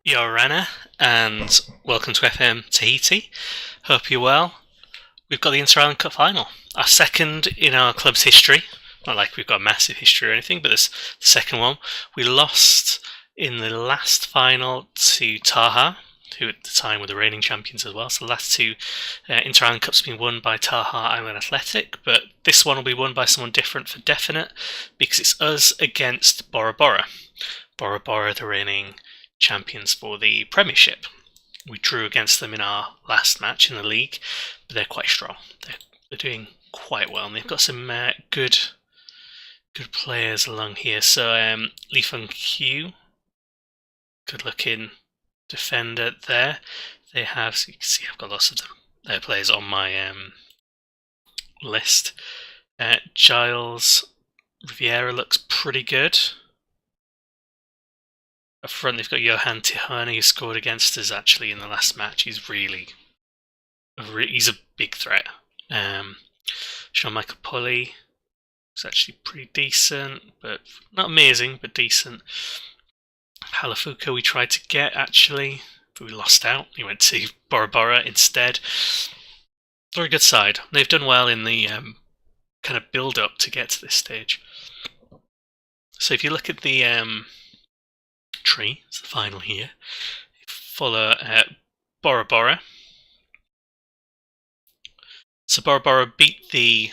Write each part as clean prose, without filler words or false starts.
Yorana, and welcome to FM Tahiti. Hope you're well. We've got the Inter Island Cup final, our second in our club's history. Not like we've got a massive history or anything, but this the second one. We lost in the last final to Taha, who at the time were the reigning champions as well. So the last two Inter Island Cups have been won by Taha Island Athletic, but this one will be won by someone different for definite, because it's us against Bora Bora. Bora Bora, the reigning champions for the Premiership. We drew against them in our last match in the league, but they're quite strong. They're doing quite well, and they've got some good players along here. So Lee Fung Q, good looking defender there. They have, so you can see I've got lots of them. Their players on my list. Giles Riviera looks pretty good. Up front, they've got Johan Tihani, who scored against us actually in the last match. He's a big threat. Sean Michael Pulley is actually pretty decent, but not amazing, but decent. Halafuka we tried to get actually, but we lost out. He went to Bora Bora instead. Very good side. They've done well in the kind of build up to get to this stage. So if you look at the tree, it's the final here. Follow Bora Bora. So Bora Bora beat the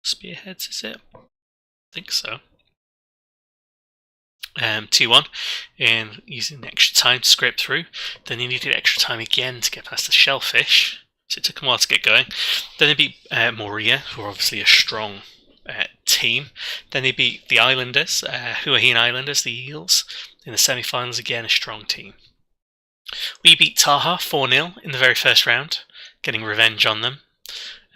Spearheads, is it? I think so. 2-1, and using the extra time to scrape through. Then they needed extra time again to get past the Shellfish, so it took them a while to get going. Then they beat Moria, who are obviously a strong team. Then they beat the Islanders, Huahin Islanders, the Eels, in the semi-finals, again a strong team. We beat Taha 4-0 in the very first round, getting revenge on them.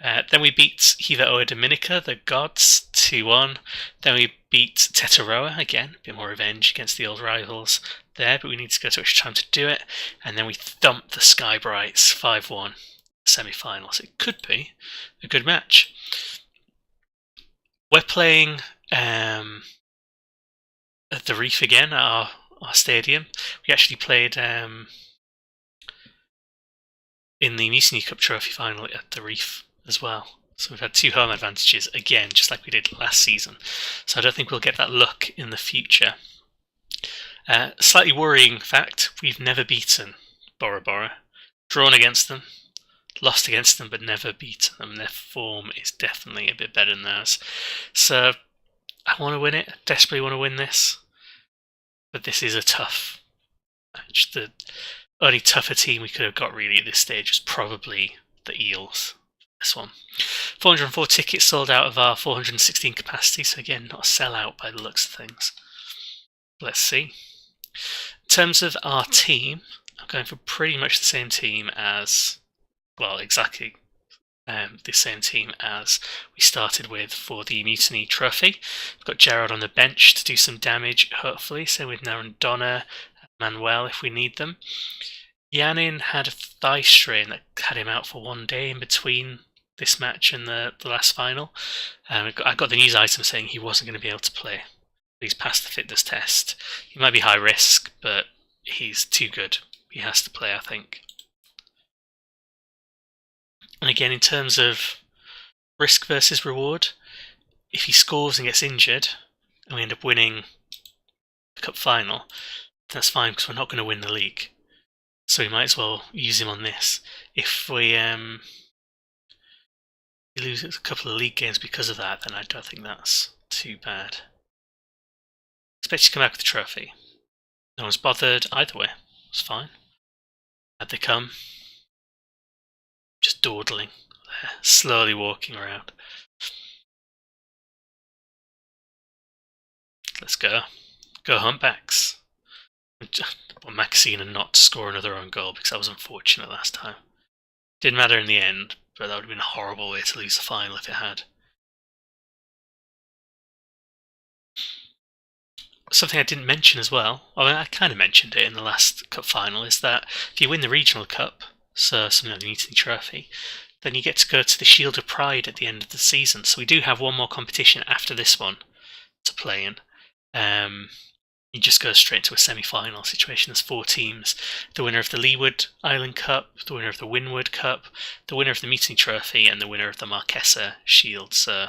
Then we beat Hiva Oa Dominica, the Gods, 2-1. Then we beat Tetaroa, again, a bit more revenge against the old rivals there, but we need to go to extra time to do it. And then we thumped the Sky Brights 5-1 semi-finals. It could be a good match. We're playing at the Reef again, at our stadium. We actually played in the Mutiny Cup Trophy final at the Reef as well. So we've had two home advantages again, just like we did last season. So I don't think we'll get that luck in the future. Slightly worrying fact, we've never beaten Bora Bora. Drawn against them, lost against them, but never beaten them. Their form is definitely a bit better than theirs. So I want to win it. I desperately want to win this. But this is a tough match. The only tougher team we could have got really at this stage was probably the Eels. This one. 404 tickets sold out of our 416 capacity, so again, not a sellout by the looks of things. Let's see. In terms of our team, I'm going for pretty much the same team as, well, exactly the same team as we started with for the Mutiny Trophy. We've got Gerard on the bench to do some damage, hopefully, so with Narendona, Manuel if we need them. Yanin had a thigh strain that had him out for 1 day in between this match and the last final. I got the news item saying he wasn't going to be able to play. He's passed the fitness test. He might be high risk, but he's too good. He has to play, I think. And again, in terms of risk versus reward, if he scores and gets injured, and we end up winning the cup final, that's fine because we're not going to win the league. So we might as well use him on this. If we lose a couple of league games because of that, then I don't think that's too bad. Expect to come back with the trophy. No one's bothered either way. It's fine. Had they come, just dawdling there, slowly walking around. Let's go. Go humpbacks. Well, Maxine and not score another own goal because that was unfortunate last time. Didn't matter in the end, but that would have been a horrible way to lose the final if it had. Something I didn't mention as well, I kind of mentioned it in the last cup final, is that if you win the regional cup, so something like the Mutiny Trophy, then you get to go to the Shield of Pride at the end of the season. So we do have one more competition after this one to play in. you just go straight to a semi-final situation. There's 4 teams: the winner of the Leeward Island Cup, the winner of the Windward Cup, the winner of the Mutiny Trophy, and the winner of the Marquesas Shield. So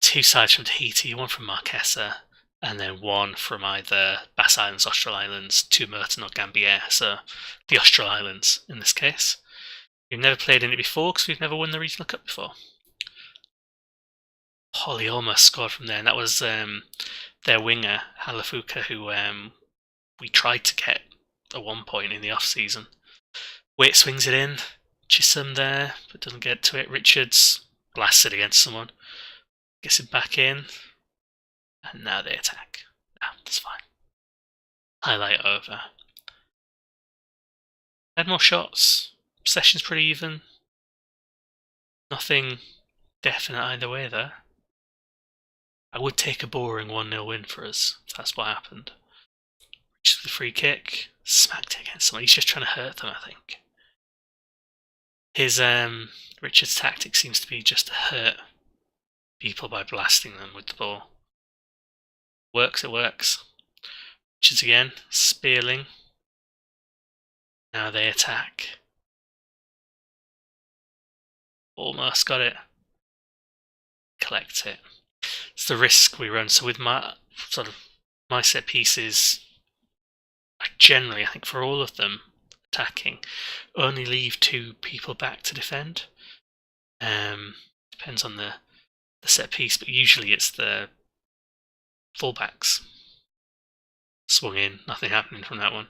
2 sides from Tahiti, 1 from Marquesa, and then 1 from either Bass Islands, Austral Islands, Tuamotun or Gambier. So the Austral Islands in this case. We've never played in it before because we've never won the Regional Cup before. Holly almost scored from there, and that was their winger, Halafuka, who we tried to get at one point in the off-season. Waite swings it in, Chisholm there, but doesn't get to it. Richards blasts it against someone, gets it back in, and now they attack. That's fine. Highlight over. Had more shots. Possession's pretty even. Nothing definite either way there. I would take a boring 1-0 win for us if that's what happened. Just the free kick, smacked it against someone. He's just trying to hurt them, I think. His Richard's tactic seems to be just to hurt people by blasting them with the ball. Works, it works. Richards again, Spearling. Now they attack. Almost got it. Collect it. It's the risk we run. So with my set pieces, I generally, I think for all of them, attacking, only leave 2 people back to defend. Depends on the set piece, but usually it's the fullbacks. Swung in, nothing happening from that one.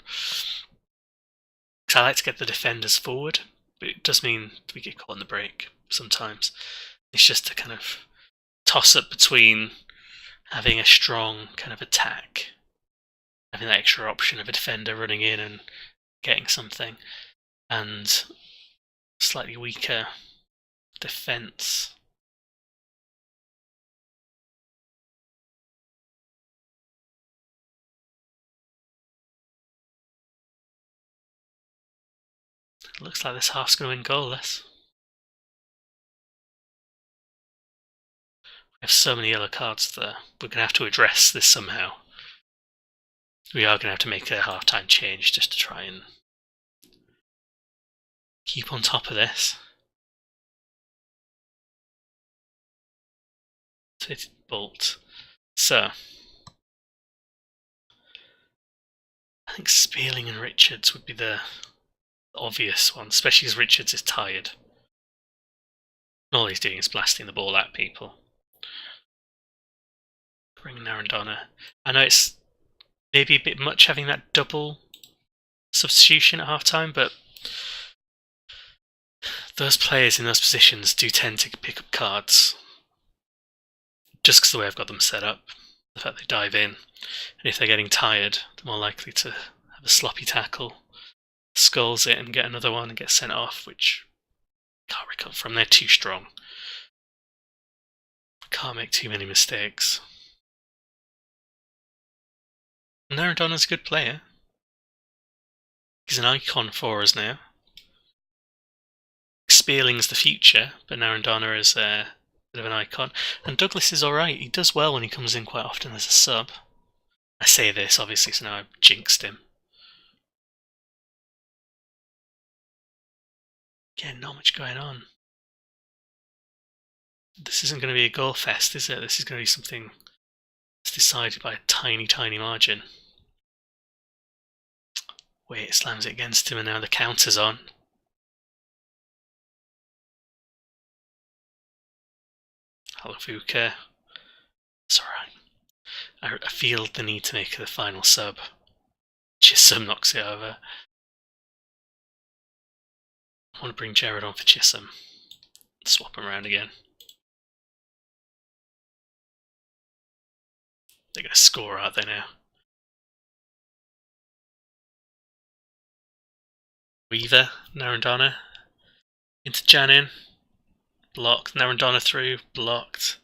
So I like to get the defenders forward, but it does mean we get caught in the break sometimes. It's just a kind of toss-up between having a strong kind of attack, having that extra option of a defender running in and getting something, and slightly weaker defence. It looks like this half's going to win goalless. We have so many yellow cards there. We're going to have to address this somehow. We are going to have to make a half-time change just to try and keep on top of this. Fitted bolt. So, I think Spearling and Richards would be the obvious one, especially as Richards is tired. All he's doing is blasting the ball at people. Bring Narendana. I know it's maybe a bit much having that double substitution at half-time, but those players in those positions do tend to pick up cards just because the way I've got them set up. The fact they dive in, and if they're getting tired, they're more likely to have a sloppy tackle, skulls it and get another one and get sent off, which can't recover from. They're too strong. Can't make too many mistakes. Narendana's a good player. He's an icon for us now. Spearling's the future, but Narendana is a bit of an icon. And Douglas is alright. He does well when he comes in quite often as a sub. I say this, obviously, so now I've jinxed him. Again, not much going on. This isn't going to be a goal fest, is it? This is going to be something that's decided by a tiny, tiny margin. Wait, slams it against him and now the counter's on. Halafuka. It's alright. I feel the need to make the final sub. Chisholm knocks it over. I want to bring Jared on for Chisholm. Swap him around again. They're going to score, aren't they now? Weaver, Narendana. Into Janin. Blocked. Narendana through. Blocked.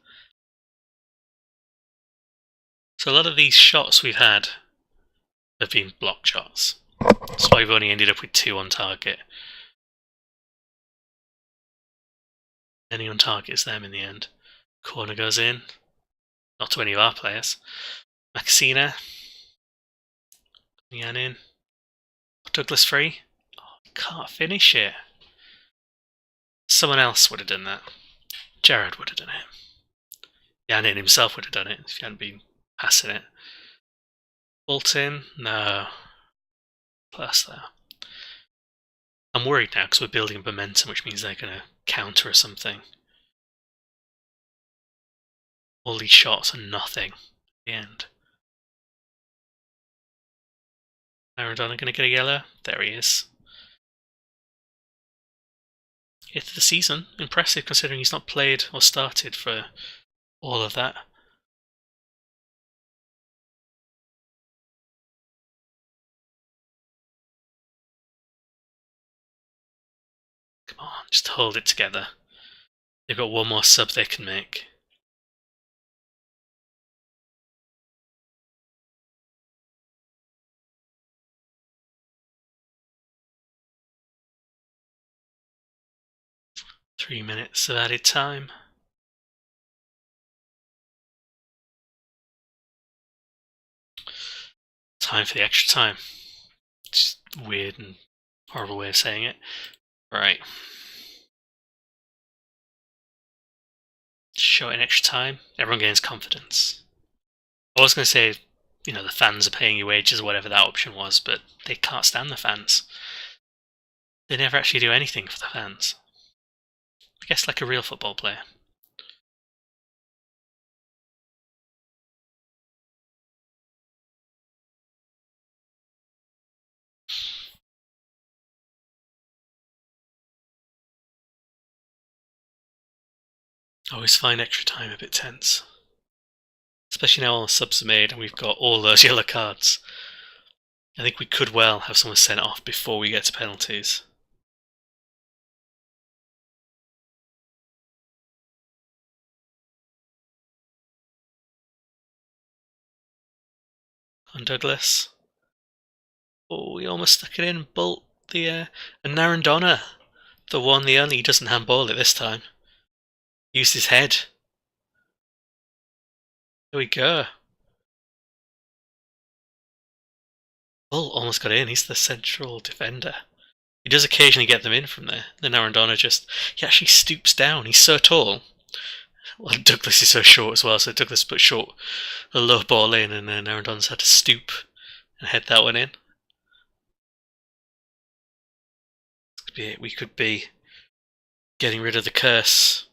So a lot of these shots we've had have been block shots. That's why we've only ended up with 2 on target. Any on target is them in the end. Corner goes in. Not to any of our players. Maxina. Yan in. Douglas free. Oh, can't finish it. Someone else would have done that. Gerard would have done it. Yan in himself would have done it if he hadn't been passing it. Bolt in? No. Plus there. I'm worried now because we're building momentum, which means they're going to counter or something. All these shots are nothing at the end. Maradona going to get a yellow? There he is. Hit of the season. Impressive considering he's not played or started for all of that. Come on, just hold it together. They've got one more sub they can make. Three minutes of added time. Time for the extra time. It's a weird and horrible way of saying it. Right. Show it in extra time. Everyone gains confidence. I was going to say, you know, the fans are paying your wages or whatever that option was, but they can't stand the fans. They never actually do anything for the fans. I guess like a real football player. I always find extra time a bit tense. Especially now all the subs are made and we've got all those yellow cards. I think we could well have someone sent off before we get to penalties. On Douglas. Oh, he almost stuck it in. Bolt the and Narendona. The one, the only, he doesn't handball it this time. Used his head. There we go. Bull almost got in. He's the central defender. He does occasionally get them in from there. Then Narendona he actually stoops down. He's so tall. Well, Douglas is so short as well, so Douglas put a low ball in, and then Narendona's had to stoop and head that one in. We could be getting rid of the curse.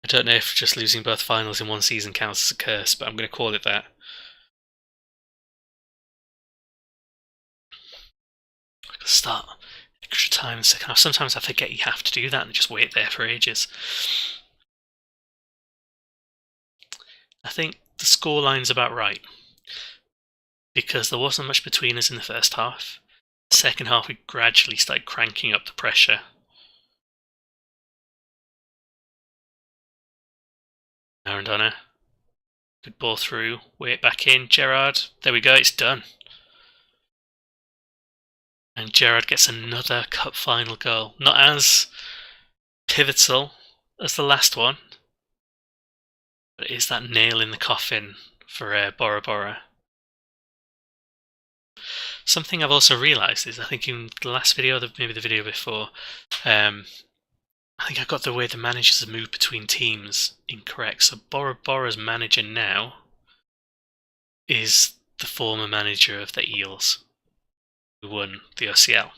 I don't know if just losing both finals in one season counts as a curse, but I'm going to call it that. I can start extra time in the second half. Sometimes I forget you have to do that and just wait there for ages. I think the scoreline's about right, because there wasn't much between us in the first half. The second half we gradually started cranking up the pressure. Narendona. Good ball through, way it back in. Gerard, there we go, it's done. And Gerard gets another cup final goal. Not as pivotal as the last one, but it is that nail in the coffin for Bora Bora. Something I've also realised is, I think in the last video, maybe the video before, I think I got the way the managers have moved between teams incorrect. So Bora Bora's manager now is the former manager of the Eels, who won the OCL.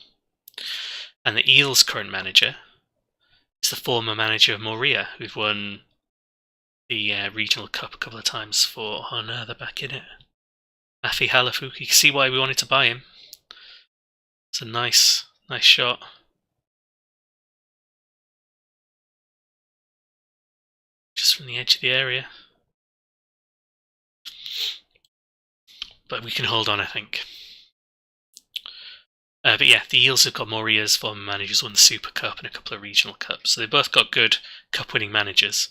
And the Eels' current manager is the former manager of Moria, who've won the regional cup a couple of times for... Oh no, they're back in it. Afi Halafuki. You can see why we wanted to buy him. It's a nice shot. Just from the edge of the area. But we can hold on, I think. But yeah, the Eels have got Moria's former managers, won the Super Cup and a couple of regional cups. So they've both got good cup-winning managers.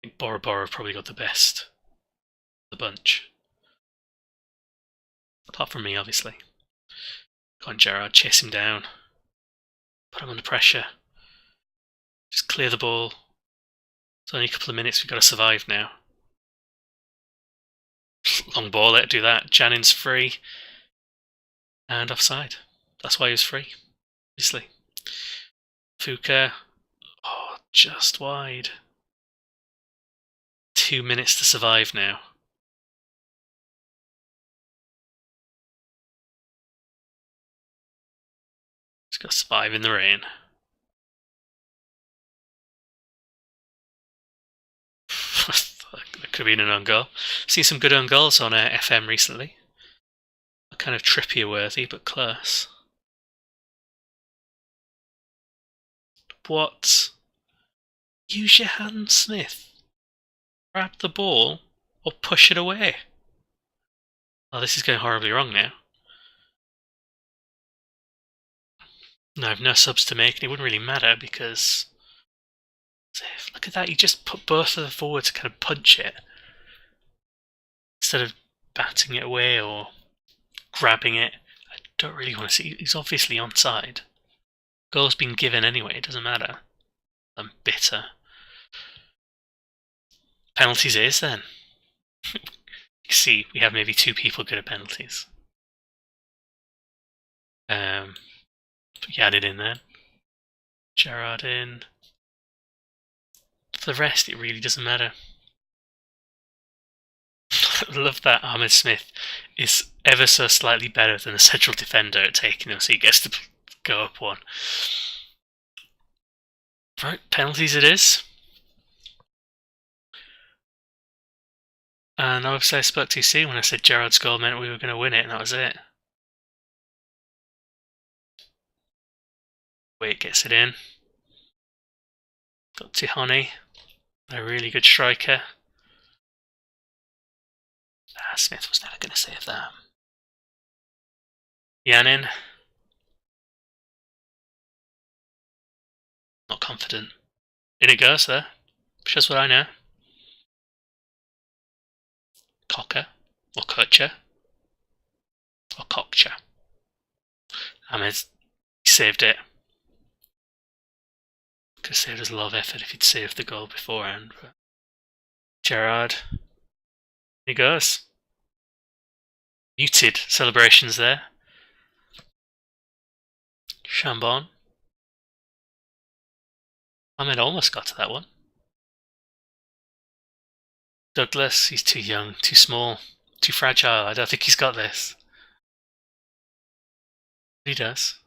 I think Bora Bora have probably got the best of the bunch. Apart from me, obviously. Go on, Gerard, chase him down. Put him under pressure. Just clear the ball. It's only a couple of minutes, we've got to survive now. Long ball, let it do that. Janin's free. and offside. That's why he was free, obviously. Fuka, oh, just wide. 2 minutes to survive now. Just got to survive in the rain. That could have been an own goal. Seen some good own goals on FM recently. Kind of Trippier worthy, but close. What? Use your hand, Smith. Grab the ball or push it away. Oh, this is going horribly wrong now. No, I've no subs to make, and it wouldn't really matter because... Look at that, you just put both of them forward to kind of punch it. Instead of batting it away or grabbing it. I don't really want to see... He's obviously onside. Goal's been given anyway, it doesn't matter. I'm bitter. Penalties is then. You see, we have maybe 2 people good at penalties. Put Yannin in then. Gerard in. For the rest, it really doesn't matter. I love that Ahmed Smith is ever so slightly better than a central defender at taking them, so he gets to go up one. Right, penalties it is. And obviously I spoke too soon when I said Gerard's goal meant we were going to win it, and that was it. Wait gets it in. Got Tihani, a really good striker. Smith was never going to save that. Yannin. Not confident. In it goes though. Shows what I know. Cocker. Or Kutcher. Or Cockcher. Ahmed saved it. Could have saved us a lot of effort if he'd saved the goal beforehand. But Gerard. He goes. Muted celebrations there. Chambon. Ahmed almost got to that one. Douglas, he's too young, too small, too fragile. I don't think he's got this. He does.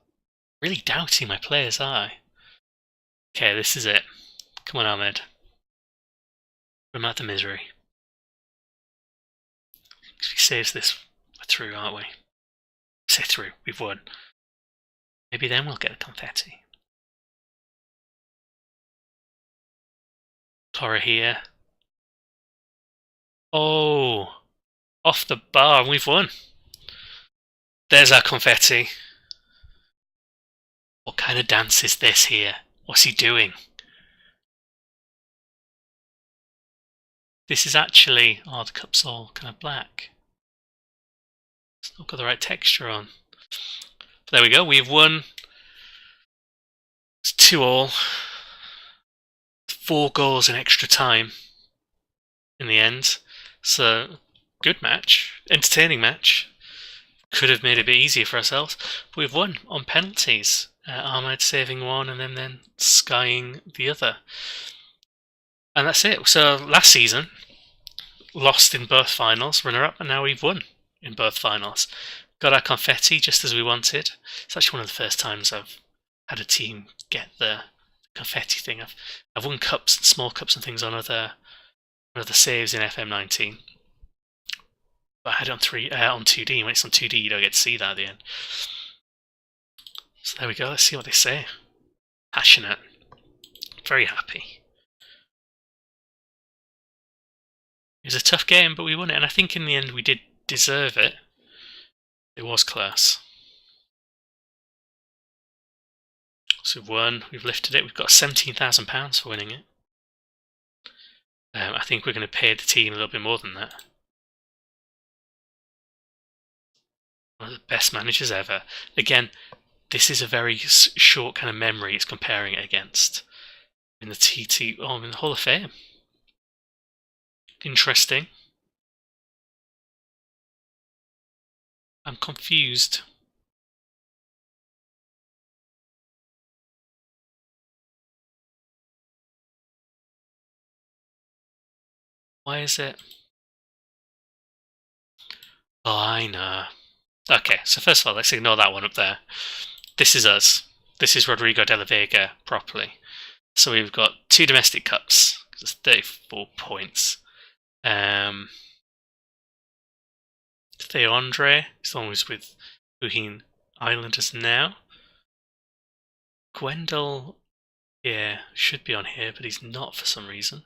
Really doubting my player's eye. Okay, this is it. Come on, Ahmed. Put him out the misery. If he saves this, we're through, aren't we? Say through, we've won. Maybe then we'll get a confetti. Torre here. Oh! Off the bar, and we've won. There's our confetti. What kind of dance is this here? What's he doing? This is actually... Oh, the cup's all kind of black. It's not got the right texture on. But there we go, we've won. It's 2-2. 4 goals in extra time in the end. So, good match. Entertaining match. Could have made it a bit easier for ourselves. But we've won on penalties. Ahmed saving one and then skying the other. And that's it. So, last season, lost in both finals, runner-up, and now we've won in both finals. Got our confetti just as we wanted. It's actually one of the first times I've had a team get the confetti thing. I've won cups and small cups and things on other saves in FM19. But I had it on 2D. When it's on 2D, you don't get to see that at the end. So there we go. Let's see what they say. Passionate. Very happy. It was a tough game, but we won it. And I think in the end we did deserve it. It was close. So we've won. We've lifted it. We've got £17,000 for winning it. I think we're going to pay the team a little bit more than that. One of the best managers ever. Again, this is a very short kind of memory it's comparing it against. In the in the Hall of Fame. Interesting. I'm confused. Why is it? Oh, I know. Okay, so first of all, let's ignore that one up there. This is us. This is Rodrigo de la Vega properly. So we've got 2 domestic cups. That's 34 points. Theo Andre, he's always with Buhin Islanders now. Gwendol, yeah, should be on here, but he's not for some reason.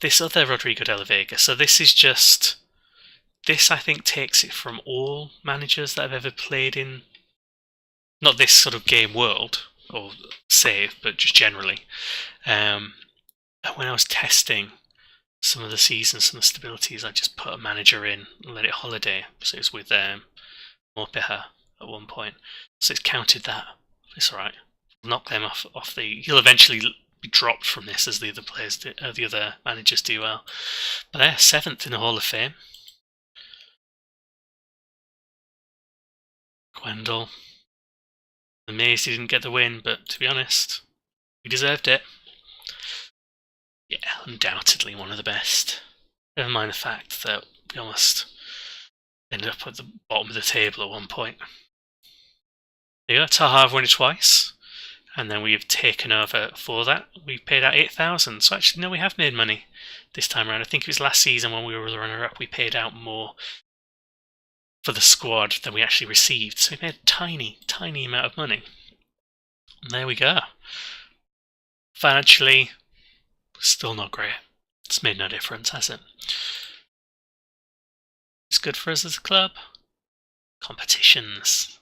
This other Rodrigo de la Vega, so this is just... This, I think, takes it from all managers that have ever played in... Not this sort of game world, or save, but just generally. When I was testing some of the seasons, some of the stabilities, I just put a manager in and let it holiday. So it was with Morpeha at one point. So it's counted that. It's alright. Knock them off the... He'll eventually be dropped from this as the other players do, the other managers do well. But they're 7th in the Hall of Fame. Gwendol. Amazed he didn't get the win, but to be honest, he deserved it. Yeah, undoubtedly one of the best. Never mind the fact that we almost ended up at the bottom of the table at one point. There you go, Taha have won it twice, and then we've taken over for that. We paid out 8,000, so actually no, we have made money this time around. I think it was last season when we were the runner-up, we paid out more for the squad than we actually received, so we made a tiny, tiny amount of money. And there we go. Financially, still not great. It's made no difference, has it? It's good for us as a club. Competitions.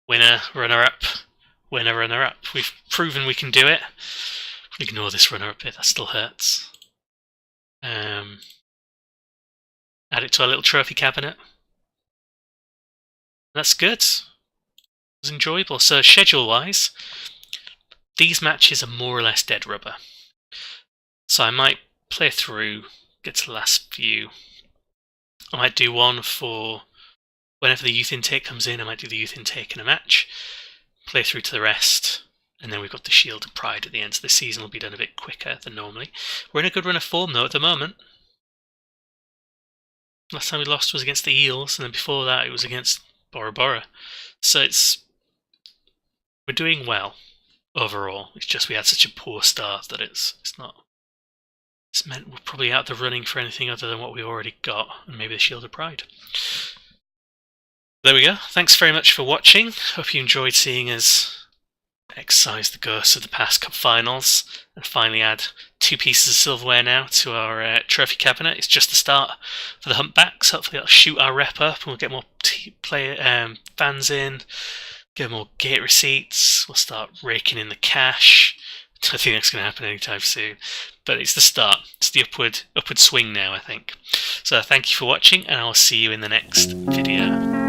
Winner, runner-up. Winner, runner-up. We've proven we can do it. Ignore this runner-up bit, that still hurts. Add it to our little trophy cabinet. That's good. It was enjoyable. So schedule-wise, these matches are more or less dead rubber. So I might play through, get to the last few. I might do one for whenever the youth intake comes in. I might do the youth intake in a match, play through to the rest, and then we've got the Shield of Pride at the end. So this season will be done a bit quicker than normally. We're in a good run of form though at the moment. Last time we lost was against the Eels, and then before that it was against Bora Bora. So we're doing well overall. It's just we had such a poor start that it's meant we're probably out the running for anything other than what we already got, and maybe the Shield of Pride. There we go. Thanks very much for watching. Hope you enjoyed seeing us exorcise the ghosts of the past cup finals and finally add 2 pieces of silverware now to our trophy cabinet. It's just the start for the Humpbacks. Hopefully that'll shoot our rep up and we'll get more fans in, get more gate receipts, we'll start raking in the cash. I don't think that's going to happen anytime soon, but it's the start. It's the upward swing now, I think. So thank you for watching, and I'll see you in the next video.